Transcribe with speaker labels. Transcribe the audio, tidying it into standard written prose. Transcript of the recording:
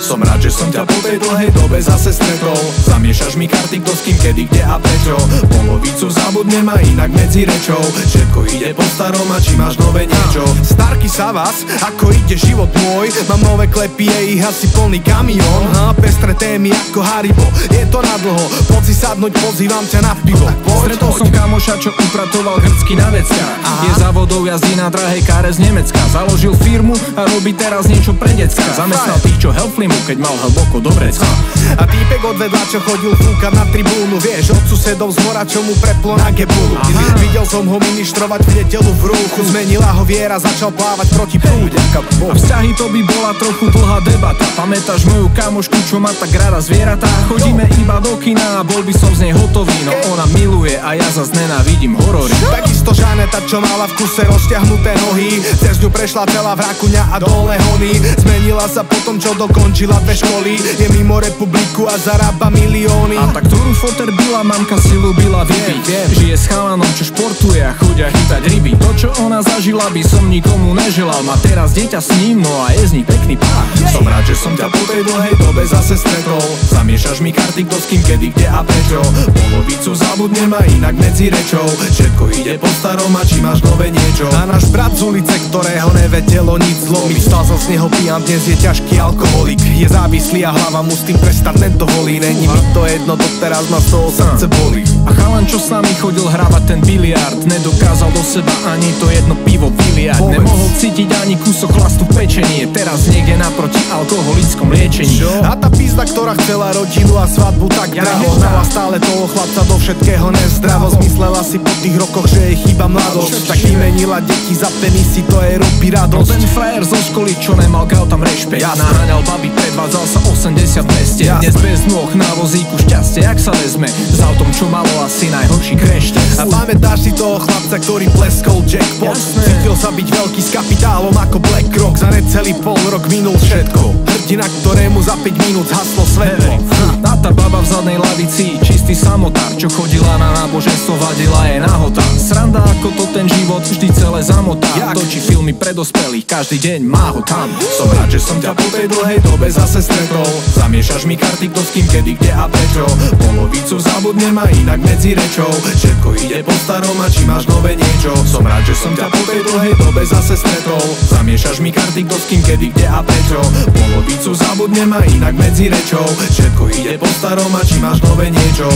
Speaker 1: Som rád, že som ťa po tej dlhej dobe zase stretol. Zamiešaš mi karty, kto s kým, kedy, kde a prečo. Polovicu zabudnem a inak medzi rečou. Všetko ide po starom a či máš nové niečo. Starky sa vás, ako ide život môj. Mám nové klepy, je ich asi plný kamión. Pestré témy ako Haribo, je to nadlho. Poď si sadnúť, pozývam ťa na pivo.
Speaker 2: Stretol som kamoša, čo upratoval grcky na veckách. Je závodov jazdí na drahej káre z Nemecka. Založil firmu a robí teraz niečo pre decka. Zamestnal tých, čo helpli mu, keď mal hlboko do vrecka.
Speaker 1: A týpek odvedla, čo chodil fúkať na tribúnu. Vieš, od susedov z hora, čo mu preplo na gebulu. Videl som ho ministrovať v nedelu v rúchu. Zmenila ho viera, začal plávať proti prúde.
Speaker 2: A vzťahy to by bola trochu dlhá debata. Pamätáš moju kamošku, čo má tak rada zvieratá? Chodíme iba do kina a bol by som z nej hotový. No ona miluje a ja zas nenávidím horory.
Speaker 1: Takisto Žaneta, čo mala v kuse rozťahnuté nohy. Cez ňu prešla celá Vrakuňa a Dolné Hony. Zmenila sa potom, čo dokončila 2 školy. Je mimo republiku a zarába milióny.
Speaker 2: A tak ktorú foter byla, mamka si ľúbila vypiť. Žije s chalanom, čo športuje a chodia chytať ryby. To, čo ona zažila, by som nikomu neželal. Má teraz dieťa s ním, no a je z nich pekný pár.
Speaker 1: Som rád, že som ťa po tej dlhej dobe zase stretol. Zamiešaš mi karty, kto s kým, kedy, kde a prečo. Polovicu zabudnem a inak medzi rečou. Všetko ide po starom a či máš nové niečo. A náš brat z ulice, ktorého nevedelo nič zlomiť. Stal sa z neho pijan, dnes je ťažký alkoholik. Je závislý a hlava mu s tým prestať nedovolí. Není mi to jedno, doteraz ma z toho srdce bolí.
Speaker 2: A chalan, čo s nami chodil hrávať ten biliard, nedokázal do seba ani to jedno pivo biliard. Nemohol cítiť ani kúsok chlastu v pečení. Je teraz niekde naproti alkoholickom liečení.
Speaker 1: A tá pizda, ktorá chcela rodinu a svadbu tak draho, znala stále toho chlapca do všetkého nezdravo. Zmyslela si po tých rokoch, že jej chýba mladosť, tak vymenila deti za penisy, to jej robí radosť.
Speaker 2: No ten frajer zo školy, čo nemal gal tam rešpekt, naháňal baby, predvádzal sa 80 meste. Dnes bez nôh na vozíku šťastie, jak sa vezme s autom, čo malo asi najhorší krešte.
Speaker 1: A pamätáš si toho chlapca, ktorý pleskol jackpot? Cítil sa byť veľký s kapitálom ako BlackRock. Za necelý pol rok minul všetko. Hrdina, ktorému za 5 minút zhaslo svetlo.
Speaker 2: A tá baba v zadnej lavici, čistý samotár, čo chodila na náboženstvo, vadila jej nahota. Sranda ako to ten život vždy celé zamotá. Točí filmy pre dospelých, každý deň má ho tam.
Speaker 1: Som rád, že som ťa po tej dlhej dobe zase stretol. Zamiešaš mi karty, kto s kým, kedy, kde a prečo. Polovicu zabudnem a inak medzi rečou. Všetko ide po starom a či máš nové niečo. Som rád, že som ťa po tej dlhej dobe zase stretol. Zamiešaš mi karty, kto s kým, kedy, kde a prečo. Polovicu zabudnem a inak medzi rečou. Všetko ide po starom a či máš nové niečo.